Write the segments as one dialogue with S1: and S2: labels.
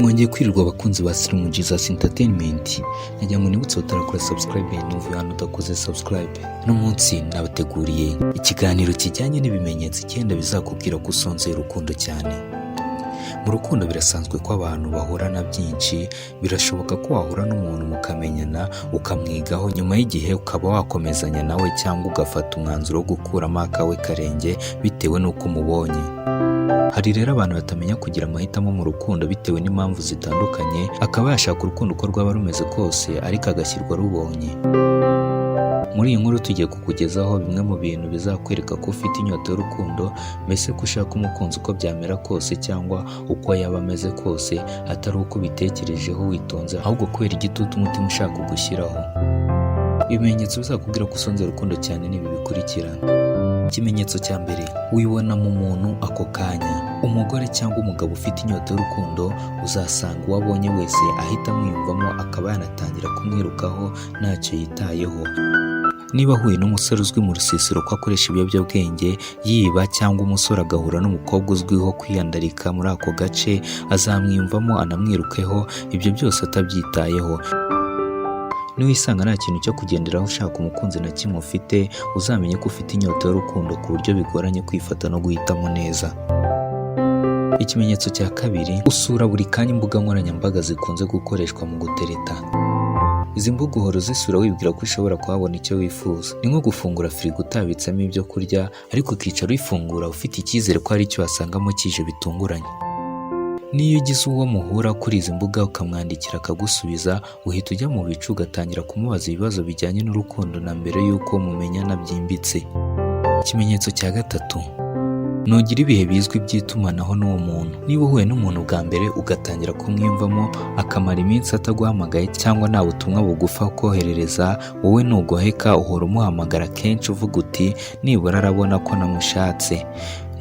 S1: Mwongeye kwirirwa abakunzi ba Slim Jesus Entertainment. Najya ngo nibutse utarakora subscribe n'uvuye hano udakoze subscribe. No munsi nabateguriye ikiganiro kijyanye n'ibimenyetso 9 bizakubwira ko usonzeye urukundo cyane. Mu rukundo birasanzwe ko abantu bahorana byinshi, birashoboka ko wahura n'umuntu mukamenyana ukamwigaho, nyuma y'igihe ukaba wakomezanya nawe cyangwa ugafata umwanzuro wo gukuramo akawe karenge bitewe n'uko umubonye. Hari rero abantu batamenya kugira amahitamo mu rukundo bitewe n'impamvu zitandukanye, akaba yashaka urukundo uko rwaba rumeze kose ariko agashyirwa rubonye. Muri iyi nkuru tugiye kukugezaho bimwe mu bintu bizakwereka ko ufite inyota y'urukundo, mbese ko ushaka umukunzi uko byamera kose cyangwa uko yaba ameze kose, atari uko ubitekerejeho witonze ahubwo kubera igitutu umutima ushaka kugushyiraho. Ibimenyetso bizakubwira ko usonzeye urukundo cyane ni ibi bikurikira. Ikimenyetso cya mbere, wibona mu muntu ako kanya. Umugore cyangwa umugabo ufite inyota y'urukundo uzasanga uwo abonye wese ahita amwiyumvamo, akaba yanatangira kumwirukaho ntacyo yitayeho. Niba ahuye n'umusore uzwi mu rusisiro ko akoresha ibiyobyabwenge, yiba, cyangwa umusore agahura n'umukobwa uzwiho kwiyandarika muri ako gace, azamwiyumvamo anamwirukeho, ibyo byose atabyitayeho. Niwisanga nta kintu cyo kugenderaho ushaka umukunzi na kimwe ufite, uzamenye ko ufite inyota y'urukundo ku buryo bigoranye kwifata no guhitamo neza. Ikimenyetso cya kabiri, usura buri kanya imbuga nkoranyambaga zikunze gukoreshwa mu gutereta. Izi mbuga uhora uzisura wibwira ko ushobora kuhabona icyo wifuza. Ni nko gufungura firigo utabitsemo ibyo kurya, ariko ukicara uyifungura ufite icyizere ko hari icyo wasangamo kije bitunguranye. Niyo ugize uwo muhura kuri izi mbuga ukamwandikira akagusubiza, uhita ujya mu bicu ugatangira kumubaza ibibazo bijyanye n'urukundo na mbere y'uko mumenyana byimbitse. Ikimenyetso cya gatatu, nugira ibihe bizwi by'itumanaho n'uwo muntu. Niba uhuye n'umuntu bwa mbere ugatangira kumwiyumvamo, akamara iminsi ataguhamagaye cyangwa nta butumwa bugufa koherereza, wowe nugoheka uhora umuhamagara kenshi uvuga uti nibura arabona ko namushatse.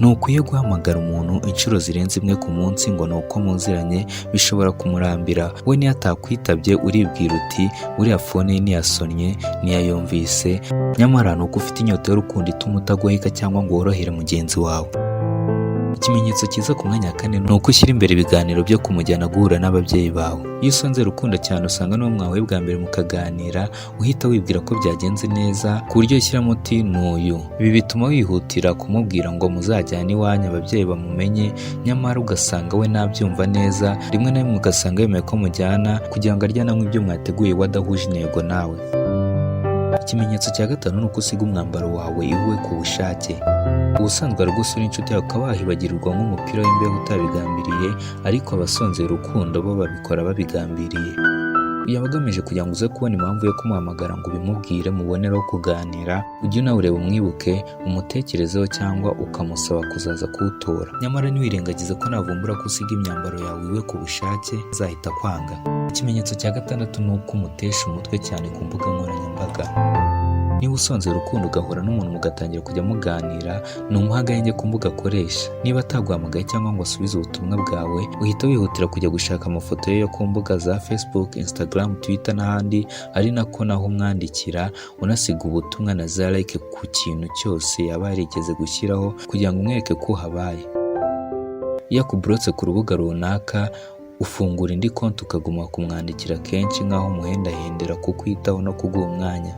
S1: Ntukwiye guhamagara umuntu inshuro zirenze imwe ku munsi ngo ni uko muziranye, bishobora kumurambira. We niyo atakwitabye uribwira uti buriya fone ye ntiyasonnye, ntiyayumvise, nyamara ni uko ufite inyota y'urukundo ituma utagoheka cyangwa ngo worohere mugenzi wawe. Ikimenyetso cyiza ku mwanya wa kane ni uko ushyira imbere ibiganiro byo kumujyana guhura n'ababyeyi bawe. Iyo usonzeye urukundo cyane usanga n'uwo mwahuye bwa mbere mukaganira uhita wibwira ko byagenze neza ku buryo ushyiramo uti n'uyu. Ibi bituma wihutira kumubwira ngo muzajyane iwanyu ababyeyi bamumenye, nyamara ugasanga we nabyumva neza. Rimwe na rimwe ugasanga yemeye ko mujyana kugira ngo arye namwe ibyo mwateguye wadahuje intego nawe. Ikimenyetso cya gatanu ni uko usiga umwambaro wawe iwe ku bushake. Ubusanzwe ari gusura inshuti yawe ukaba wahibagirirwa nk'umupira w'imbeho utabigambiriye, ariko abasonzeye urukundo bo babikora babigambiriye. Yaba agamije kugira ngo uze kubona impamvu yo kumuhamagara ngo ubimubwire mubonereho kuganira, ujye unawureba umwibuke, umutekerezeho cyangwa ukamusaba kuzaza kuwutora. Nyamara ntiwirengagize ko navumbura ko usiga imyambaro yawe iwe ku bushake azahita kwanga. Ikimenyetso cya gatandatu ni uko umutesha umutwe cyane ku mbuga nkoranyambaga. Niba usonzeye urukundo ugahura n'umuntu mugatangira kujya muganira, ni umuhagahenge ku mbuga akoresha. Niba ataguhamagaye cyangwa ngo asubize ubutumwa bwawe, uhita wihutira kujya gushaka amafoto ye yo ku mbuga za Facebook, Instagram, Twitter n'ahandi, ari nako naho umwandikira, unasiga ubutumwa na za like ku kintu cyose yaba yarigeze gushyiraho kugira ngo umwereke ko habaye. Iyo akuburotse ku rubuga runaka, ufungura indi konti ukaguma kumwandikira kenshi nk'aho umuhendahendera kukwitaho no kuguha umwanya.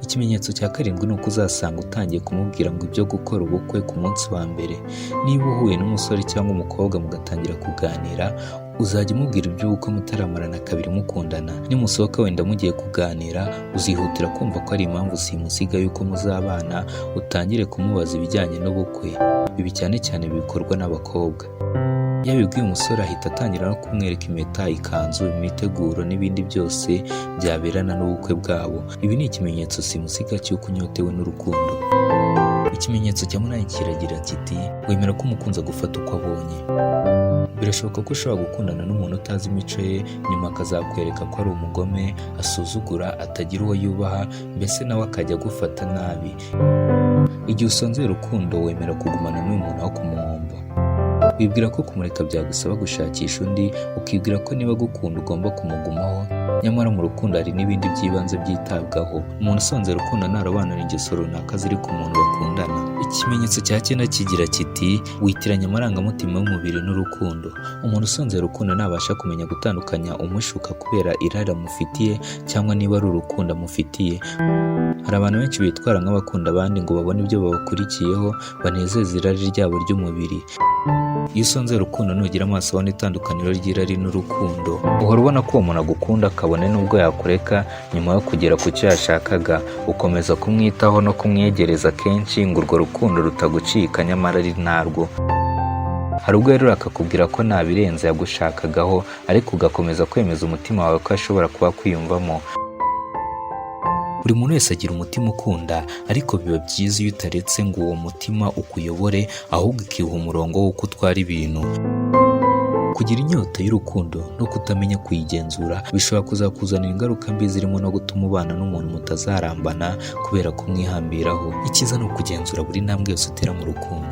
S1: Ikimenyetso cya karindwi ni uko uzasanga utangiye kumubwira ngo ibyo gukora ubukwe ku munsi wa mbere. Niba uhuye n'umusore cyangwa umukobwa mugatangira kuganira, uzajya umubwira iby'ubukwe mutaramarana kabiri mukundana. Nimusohoka wenda mugiye kuganira, uzihutira kumva ko ari impamvu simusiga yuko muzabana, utangire kumubaza ibijyanye n'ubukwe. Ibi cyane cyane bikorwa n'abakobwa. Iyo abibwiye umusore ahita atangira no kumwereka impeta, ikanzu, imiteguro n'ibindi byose byaberana n'ubukwe bwabo. Ibi ni ikimenyetso simusiga cy'uko unyotewe n'urukundo. Ikimenyetso cya munani kiragira kiti, wemera ko umukunzi agufata uko abonye. Birashoboka ko ushobora gukundana n'umuntu utazi imico ye, nyuma akazakwereka ko ari umugome, asuzugura, atagira uwo yubaha, mbese nawe akajya agufata nabi. Igihe usonzeye urukundo wemera kugumana n'uyu muntu aho kumuhomba. Wibwira ko kumureka byagusaba gushakisha undi, ukibwira ko niba agukunda ugomba kumugumaho, Nyamara mu rukundo hari n'ibindi by'ibanze byitabwaho. Umuntu usonzera urukundo ntarobanura ingeso runaka ziri ku muntu bakundana. Ikimenyetso cya cyenda kigira kiti witiranya amarangamutima y'umubiri n'urukundo. Umuntu usonzera urukundo ntabasha kumenya gutandukanya umushuka kubera irari amufitiye cyangwa niba ari urukundo amufitiye. Hari abantu benshi bitwara nk'abakunda abandi ngo babone ibyo babakurikiyeho banezeze irari ryabo ry'umubiri. Iyo usonzera urukundo ntugira amaso abona itandukaniro ry'irari n'urukundo. Uhora ubona ko uwo muntu agukunda kabone n'ubwo yakureka nyuma yo kugera ku cyo yashakaga. Ukomeza kumwitaho no kumwegereza kenshi ngo urwo rukundo rutagucika nyamara ari narwo. Hari ubwo rero akakubwira ko nta birenze yagushakagaho ariko ugakomeza kwemeza umutima wawe ko ashobora kuba kwiyumvamo. Buri muntu wese agira umutima ukunda ariko biba byiza iyo utaretse ngo uwo mutima ukuyobore ahubwo ukiha umurongo w'uko utwara ibintu. Kugira inyota y'urukundo no kutamenya kuyigenzura bishobora kuzakuzanira ingaruka mbi zirimo no gutuma ubana n'umuntu mutazarambana kubera kumwihambiraho. Icyiza ni ukugenzura buri ntambwe yose utera mu rukundo.